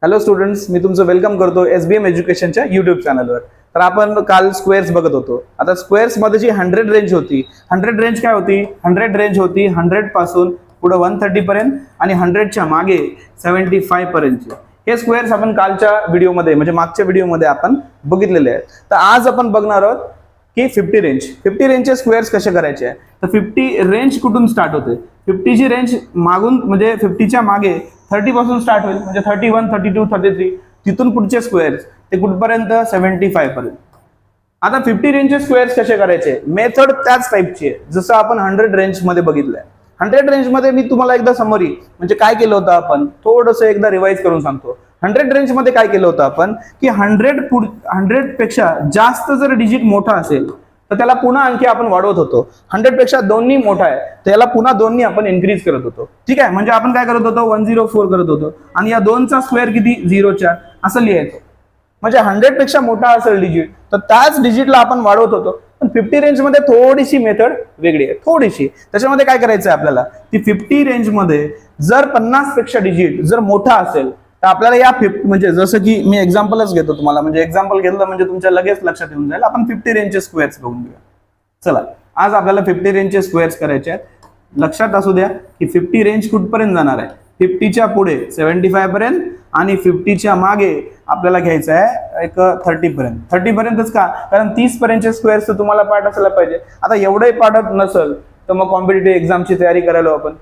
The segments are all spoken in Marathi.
हॅलो स्टुडंट्स, मी तुमचं वेलकम करतो SBM एज्युकेशनच्या यूट्यूब चॅनलवर. तर आपण काल स्क्वेअर्स बघत होतो. आता स्क्वेअर्स मध्ये जी 100 रेंज होती, 100 रेंज काय होती? 100 रेंज होती 100 पासून पुढे 130 पर्यंत आणि 100 च्या मागे 75 पर्यंतचे. हे स्क्वेअर्स आपण कालच्या व्हिडिओमध्ये म्हणजे मागच्या व्हिडिओमध्ये आपण बघितलेले आहेत. तर आज आपण बघणार आहोत की 50 रेंजचे स्क्वेअर्स कसे करायचे आहे. तर 50 रेंज कुठून स्टार्ट होते? 50 ची रेंज मागून म्हणजे 50च्या मागे 30 पासून स्टार्ट होईल, म्हणजे 31, 32, 33, तिथून पुढचे स्क्वेअर्स ते कुठपर्यंत 75 पर्यंत. आता 50 रेंजचे स्क्वेअर्स कसे करायचे? मेथड त्याच टाइपची आहे जसं आपण 100 रेंज मध्ये बघितलंय. 100 रेंज मध्ये मी तुम्हाला एकदा समरी म्हणजे काय केलं होतं आपण थोडंसं एकदा रिवाइज करून सांगतो. 100 रेंज मध्ये काय केलं होतं आपण की 100 पेक्षा जास्त जर डिजिट मोठा असेल तर त्याला पुन्हा आणखी आपण वाढवत होतो. 100 पेक्षा दोन्ही मोठा आहे तर याला पुन्हा दोन्ही आपण इन्क्रीज करत होतो. ठीक आहे, म्हणजे आपण काय करत होतो 104 करत होतो आणि या दोनचा स्क्वेअर किती 04 असं लिहायचो. म्हणजे 100 पेक्षा मोठा असेल डिजिट तर त्याच डिजिटला आपण वाढवत होतो. पण 50 रेंज मध्ये थोडीशी मेथड वेगळी आहे, थोडीशी. त्याच्यामध्ये काय करायचं आहे आपल्याला ती 50 रेंज मध्ये जर 50 पेक्षा डिजिट जर मोठा असेल तर आपल्याला या 50 म्हणजे जसं की मी एक्झाम्पलच घेतो तुम्हाला, म्हणजे एक्झाम्पल घेतलं म्हणजे तुमच्या लगेच लक्षात येऊन जाईल. आपण 50 रेंजचे स्क्वेअर्स बघून घेऊया. चला, आज आपल्याला 50 रेंजचे स्क्वेअर्स करायचे आहेत. लक्षात असू द्या की 50 रेंज कुठपर्यंत जाणार आहे? 50च्या पुढे 75 पर्यंत आणि 50च्या मागे आपल्याला घ्यायचं आहे एक 30 पर्यंत. 30 पर्यंतच का? कारण 30 पर्यंतचे स्क्वेअर्स तर तुम्हाला पाठ असायला पाहिजे. आता एवढंही पाठ नसेल तर मग कॉम्पिटिटिव्ह एक्झामची तयारी करायला आपण.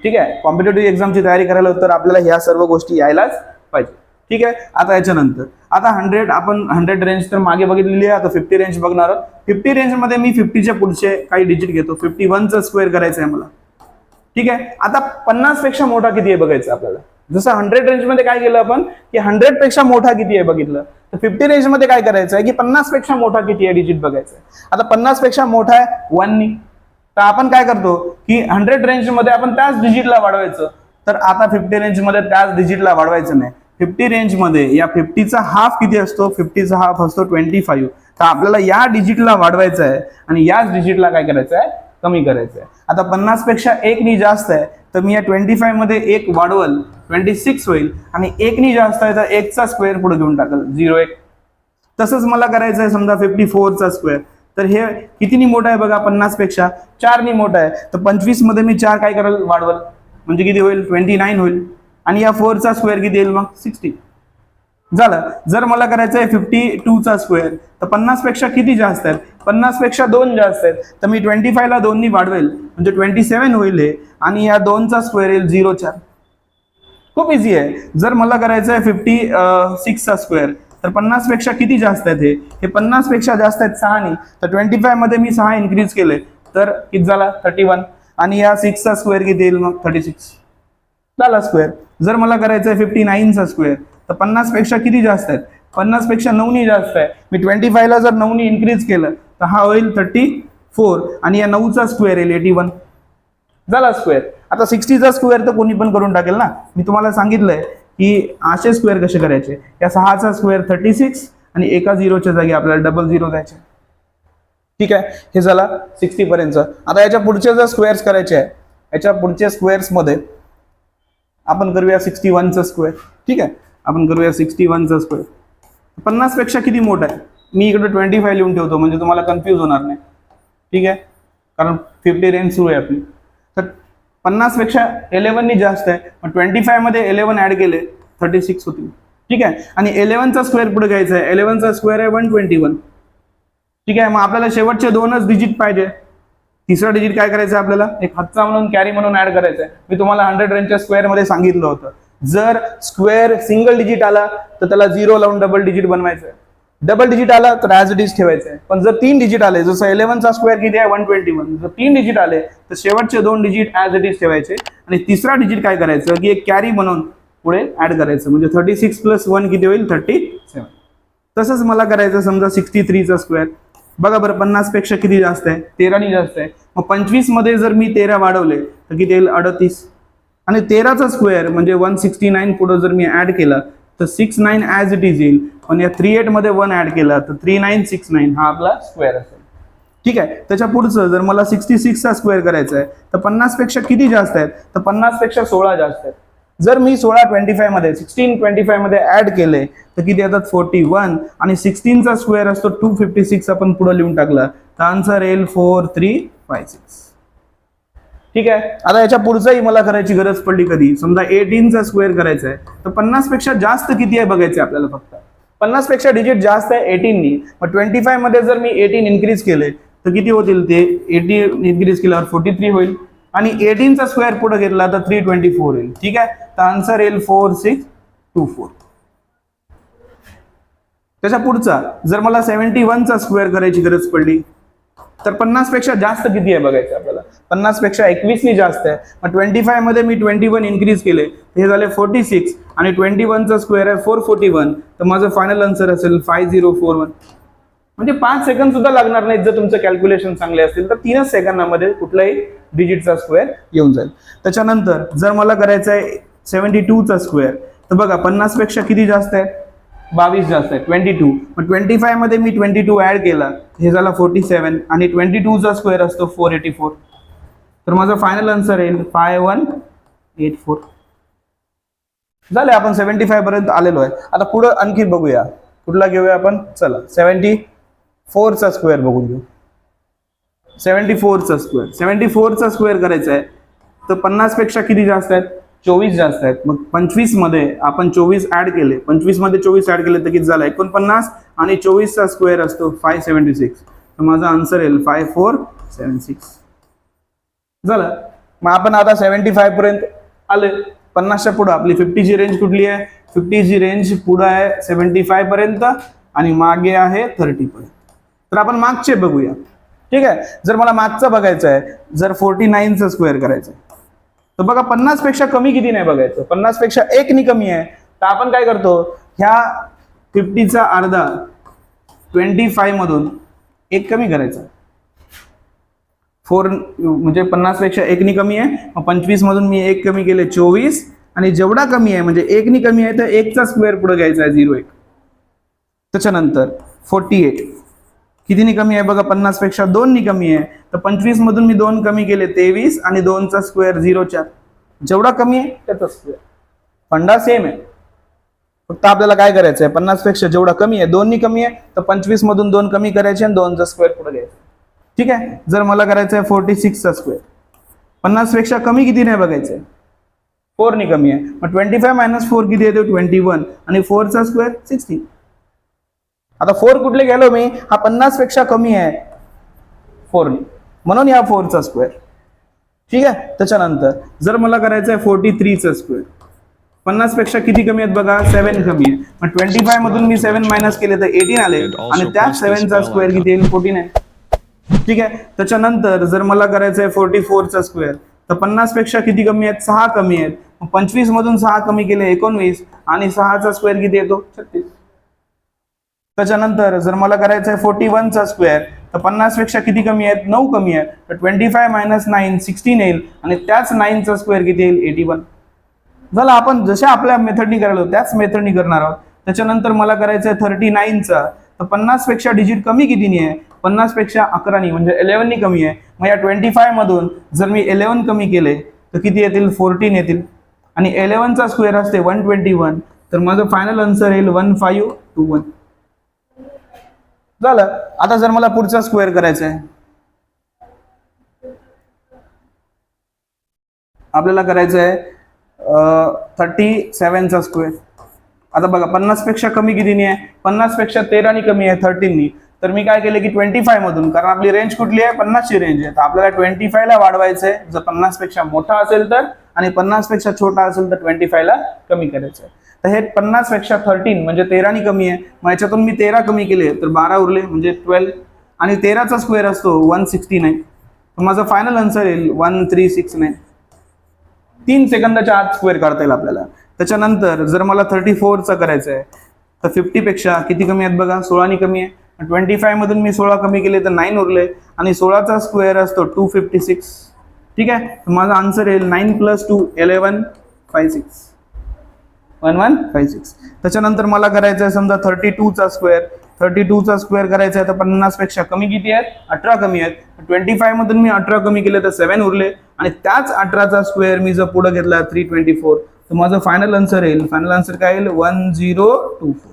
ठीक आहे, कॉम्पिटिटिव्ह एक्झामची तयारी करायला तर आपल्याला ह्या सर्व गोष्टी यायलाच पाहिजे. ठीक आहे, आता याच्यानंतर आता 100 रेंज तर मागे बघितलेली आहे. आता 50 रेंज बघणार आहोत. 50 रेंज मध्ये मी 50च्या पुढचे काही डिजिट घेतो. 51चा स्क्वेअर करायचं आहे मला. ठीक आहे, आता 50 पेक्षा मोठा किती आहे बघायचं आपल्याला. जसं 100 रेंज मध्ये काय केलं आपण की 100 पेक्षा मोठा किती आहे बघितलं, तर 50 रेंज मध्ये काय करायचं आहे की 50 पेक्षा मोठा किती आहे डिजिट बघायचं आहे. आता 50 पेक्षा मोठा आहे 1 नी, तर आपण काय करतो की 100 रेंज मध्ये आपण त्याच डिजिटला वाढवायचं. तर आता 50 रेंज मध्ये त्याच डिजिटला वाढवायचं नाही. 50 रेंज मध्ये या 50चा हाफ किती असतो? 50चा हाफ असतो 25. तर आपल्याला या डिजिटला वाढवायचं आहे आणि याच डिजिटला काय करायचं आहे? कमी करायचं आहे. आता 50 पेक्षा 1 नी जास्त आहे तर मी या 25 मध्ये 1 वाढवल 26 होईल आणि 1 नी जास्त आहे तर 1 चा स्क्वेअर पुढे घेऊन टाकल 01. तसंच मला करायचं आहे समजा 54चा स्क्वेअर. तर हे कितीनी मोठा आहे बघा? 50 पेक्षा 4 नी मोठा आहे. तर 25 मध्ये मी 4 काय कराल? वाढवल, म्हणजे किती होईल? 29 होईल. आणि या 4चा स्क्वेअर किती येईल मग? 60 झालं. जर मला करायचं आहे 52चा स्क्वेअर तर 50 पेक्षा किती जास्त आहेत? 50 पेक्षा 2 जास्त आहेत. तर मी 25 ला 2 नी वाढवेल म्हणजे 27 होईल हे, आणि या 2चा स्क्वेअर येईल 04. खूप इझी आहे. जर मला करायचं आहे 56चा स्क्वेअर तर 50 पेक्षा किती जास्त आहेत? हे 50 पेक्षा जास्त आहेत 6 नी. तर 25 मध्ये मी 6 इन्क्रीज केले तर किती झाला? 31. आणि या 6चा स्क्वेअर किती येईल मग? 36 झाला स्क्वेअर. जर मला करायचं आहे 59चा स्क्वेअर तर 50 पेक्षा किती जास्त आहेत? 50 पेक्षा 9 नी जास्त आहे. मी 25 ला जर 9 नी इन्क्रीज केलं तर हा होईल 34 आणि या 9चा स्क्वेअर येईल 81 झाला स्क्वेअर. आता 60चा स्क्वेअर तर कोणी पण करून टाकेल ना. मी तुम्हाला सांगितलंय की असे स्क्वेअर कसे करायचे. या 6चा स्क्वेअर 36 आणि एका 0च्या जागी आपल्याला 00 द्यायचे. ठीक आहे, हे झाला 60 पर्यंत. आता याच्या पुढचे जर स्क्वेअर्स करायचे आहे, याच्या पुढच्या स्क्वेअर्स मध्ये आपण करूया 61चा स्क्वेअर. ठीक आहे, आपण करूया 61चा स्क्वेअर. 50 पेक्षा किती मोठा आहे? मी इकडे 25 लिहून ठेवतो म्हणजे तुम्हाला कन्फ्यूज होणार नाही. ठीक आहे, कारण 50 रेंज सुरू आहे आपली. तर 50 पेक्षा 11 नी जास्त आहे, मग 25 मध्ये 11 ऍड केले 36 होतील. ठीक आहे, आणि 11चा स्क्वेअर पुढे घ्यायचा आहे. 11चा स्क्वेअर आहे 121. ठीक आहे, मग आपल्याला शेवटचे 2च डिजिट पाहिजे. तिसरा डिजिट काय करायचं आहे आपल्याला? एक हातचा म्हणून कॅरी म्हणून ऍड करायचं आहे. मी तुम्हाला 100 रेंजच्या स्क्वेअर मध्ये सांगितलं होतं जर स्क्वेअर सिंगल डिजिट आला तर त्याला 0 लावून डबल डिजिट बनवायचं आहे. डबल डिजिट आला तर ऍज इट इज ठेवायचं आहे. पण जर 3 डिजिट आले, जसं 11चा स्क्वेअर किती आहे? 121. जर 3 डिजिट आले तर शेवटचे 2 डिजिट ऍज इट इज ठेवायचे आणि तिसरा डिजिट काय करायचं की एक कॅरी म्हणून पुढे ऍड करायचं. म्हणजे 36 + 1 किती होईल? 37. तसंच मला करायचं समजा 63चा स्क्वेअर. बघा बरं, 50 पेक्षा किती जास्त आहे? 13 नी जास्त आहे. मग 25 मध्ये जर मी 13 वाढवले तर किती येईल? 38. आणि 13चा स्क्वेअर म्हणजे 169 पुढे जर मी ऍड केला तर 69 ऍज इट इज येईल. पण या 38 मध्ये 1 ऍड केला तर 3969 हा आपला स्क्वेअर असेल. ठीक आहे, त्याच्या पुढचं जर मला 66चा स्क्वेअर करायचा आहे तर 50 पेक्षा किती जास्त आहेत? तर 50 पेक्षा 16 जास्त आहेत. जर मी 1625 मध्ये 1625 मध्ये ऍड केले तर किती येतात 41 आणि 16 चा स्क्वेअर असतो 256 आपण पुढे लिहून टाकला तर आन्सर येईल 4356. ठीक आहे. आता याच्या पुढचाही मला करायची गरज पडली कधी समजा 18 चा स्क्वेअर करायचा आहे तर 50 पेक्षा जास्त किती आहे बघायचे आपल्याला. फक्त 50 पेक्षा डिजिट जास्त आहे 18 नी. मग 25 मध्ये जर मी 18 इन्क्रीज केले तर किती होतील ते 80 इन्क्रीज केल्यावर 43 होईल आणि 18 चा स्क्वेअर पुढे घेतला तर 324 होईल. ठीक आहे. तर आन्सर येईल 4624. त्याच्या पुढचा जर मला 71 चा स्क्वेअर करायची गरज पडली तर 50 पेक्षा जास्त किती आहे बघायचं आपल्याला. 50 पेक्षा 21 नी जास्त आहे. मग 25 मध्ये मी 21 इन्क्रीज केले हे झाले 46 आणि 21 चा स्क्वेअर आहे 441 तर माझं फायनल आन्सर असेल 5041. म्हणजे 5 सेकंद सुद्धा लागणार नाहीत जर तुमचं कॅल्क्युलेशन चांगले असतील तर 3 सेकंदामध्ये कुठलाही डिजिटचा स्क्वेअर येऊन जाईल. त्याच्यानंतर जर मला करायचं आहे 72 चा स्क्वेअर तर बघा 50 पेक्षा किती जास्त आहे 22 जास्त आहे 22. मग 25 मध्ये मी 22 ऍड केला हे झाला 47 आणि 22 चा स्क्वेअर असतो 484 तर माझा फायनल आन्सर येईल 5184. झाले आपण 75 पर्यंत आलेलो आहे. आता पुढे आणखी बघूया कुठला घेऊया आपण. चला 74 चा स्क्वेअर बघून घेऊ. 74 चा स्क्वेअर 74 चा स्क्वेअर करायचा आहे तर 50 पेक्षा किती जास्त आहेत 24 जास्त आहेत. मग 25 मध्ये आपण 24 ऍड केले 25 मध्ये 24 ऍड केले तर किती झालं 49 आणि 24 चा स्क्वेअर असतो 576 तर माझा आन्सर येईल 5476. झालं. मग आपण आता 75 पर्यंत आले. 50च्या पुढे आपली 50 ची रेंज कुठली आहे 50 ची रेंज पुढे आहे 75 पर्यंत आणि मागे आहे 30 पर्यंत. तर आपण मागचे बघूया. ठीक आहे. जर मला मागचं बघायचं आहे जर 49 चा स्क्वेअर करायचं आहे तर बघा 50 पेक्षा कमी किती नाही बघायचं 50 पेक्षा 1 नी कमी आहे तर आपण काय करतो ह्या 50 चा अर्धा 25 मधून 1 कमी करायचा. 4 म्हणजे 50 पेक्षा 1 नी कमी आहे मग 25 मधून मी 1 कमी केले 24 आणि जेवढा कमी आहे म्हणजे 1 नी कमी आहे तर 1 चा स्क्वेअर पुढे घ्यायचा आहे 0 1. त्याच्यानंतर 48 कितीनी कमी आहे बघा 50 पेक्षा 2 नी कमी आहे तर 25 मधून मी 2 कमी केले 23 आणि 2 चा स्क्वेअर 0 4 जेवढा कमी आहे त्याचा स्क्वेअर. फंडा सेम आहे फक्त आपल्याला काय करायचं आहे 50 पेक्षा जेवढा कमी आहे 2 नी कमी आहे तर 25 मधून 2 कमी करायचे आणि 2 चा स्क्वेअर पुढे घ्यायचा. ठीक आहे. जर मला करायचं आहे 46 चा स्क्वेअर 50 पेक्षा कमी किती नाही बघायचं 4 नी कमी आहे मग 25 मायनस 4 किती येतो 21 आणि 4 चा स्क्वेअर 16. आता 4 कुठले गेलो मी हा 50 पेक्षा कमी आहे 4 नी म्हणून या 4 चा स्क्वेअर. ठीक आहे. त्याच्यानंतर जर मला करायचं आहे 43 चा स्क्वेअर 50 पेक्षा किती कमी आहेत बघा 7 कमी आहे मग 25 मधून मी 7 मायनस केले तर 18 आले आणि त्याच 7 चा स्क्वेअर किती येईल 14 आहे. ठीक आहे. त्याच्यानंतर जर मला करायचं आहे 44 चा स्क्वेअर तर 50 पेक्षा किती कमी आहेत 6 कमी आहेत मग 25 मधून 6 कमी केले 19 आणि 6 चा स्क्वेअर किती येतो 36. त्याच्यानंतर जर मला करायचं आहे 41 चा स्क्वेअर तर 50 पेक्षा किती कमी आहेत 9 कमी आहेत तर 25 मायनस 9 16 येईल आणि त्याच 9 चा स्क्वेअर किती येईल 81. झालं. आपण जशा आपल्या मेथडनी करायला त्याच मेथडनी करणार आहोत. त्याच्यानंतर मला करायचं आहे 39 चा तर 50 पेक्षा डिजिट कमी कितीनी आहे 50 पेक्षा 11 नी म्हणजे 11 नी कमी आहे मग या 25 मधून जर मी 11 कमी केले तर किती येतील 14 येतील आणि 11 चा स्क्वेअर असते 121 तर माझं फायनल आन्सर येईल 1521. झालं. आता जर मला पुढचा स्क्वेअर करायचा आहे आपल्याला करायचं आहे 37 चा स्क्वेअर. आता बघा 50 पेक्षा कमी कितीनी आहे 50 पेक्षा 13 नी कमी आहे 13 नी तर मी काय केलं की 25 मधून कारण आपली रेंज कुठली आहे 50 ची रेंज आहे तर आपल्याला 25 ला वाढवायचं आहे. जर 50 पेक्षा मोठा असेल तर आणि 50 पेक्षा छोटा असेल तर 25 ला कमी करायचं आहे. तर हे 50 पेक्षा 13 म्हणजे 13 नी कमी आहे मग याच्यातून मी 13 कमी केले तर 12 उरले म्हणजे 12 आणि 13 चा स्क्वेअर असतो 169 तर माझं फायनल आन्सर येईल 1369. 3 सेकंदाच्या आत स्क्वेअर काढता येईल आपल्याला. त्याच्यानंतर जर मला 34 चा करायचं आहे तर 50 पेक्षा किती कमी आहेत बघा 16 नी कमी आहे 25 मधून मी 16 कमी केले तर 9 उरले आणि 16 चा स्क्वेअर असतो 256. ठीक आहे. तर माझा आन्सर येईल 9 + 2 1156 1156. त्याच्यानंतर मला करायचं आहे समजा 32 चा स्क्वेअर 32 चा स्क्वेअर करायचा आहे तर 50 पेक्षा कमी किती आहेत 18 कमी आहेत 25 मधून मी 18 कमी केले तर 7 उरले आणि त्याच 18 चा स्क्वेअर मी जर पुढे घेतला 324 तर माझं फायनल आन्सर येईल. फायनल आन्सर काय येईल 1024.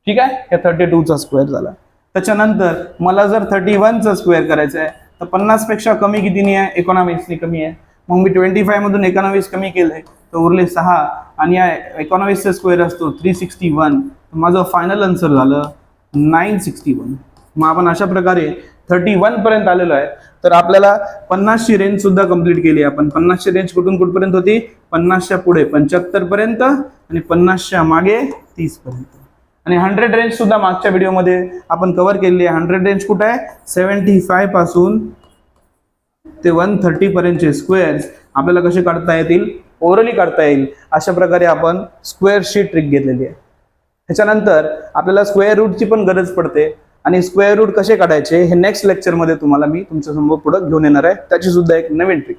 ठीक आहे, हे 32चा स्क्वेअर झाला. त्याच्यानंतर मला जर 31चा स्क्वेअर करायचा आहे तर 50 पेक्षा कमी कितीने आहे? 19ने कमी आहे. मग मी 25 मधून 19 कमी केलंय तर उरले 6 आणि या 19चा स्क्वेअर असतो 361. माझं फायनल आन्सर झालं 961. मग आपण अशा प्रकारे 31 पर्यंत आलेलो आहे. तर आपल्याला 50ची रेंज सुद्धा कंप्लीट केली. आपण 50ची रेंज कुठून कुठपर्यंत होती? 50च्या पुढे 75 पर्यंत आणि 50च्या मागे 30 पर्यंत. आणि 100 रेंज सुद्धा मागच्या व्हिडिओमध्ये आपण कव्हर केलेली आहे. 100 रेंज कुठे आहे? 75 पासून ते 130 पर्यंतचे स्क्वेअर्स आपल्याला कसे काढता येतील? ओरली काढता येईल. अशा प्रकारे आपण स्क्वेअरची ट्रिक घेतलेली आहे. त्याच्यानंतर आपल्याला स्क्वेअर रूटची पण गरज पडते आणि स्क्वेअर रूट कसे काढायचे हे नेक्स्ट लेक्चरमध्ये तुम्हाला मी तुमच्यासमोर पुढे घेऊन येणार आहे. त्याची सुद्धा एक नवीन ट्रिक.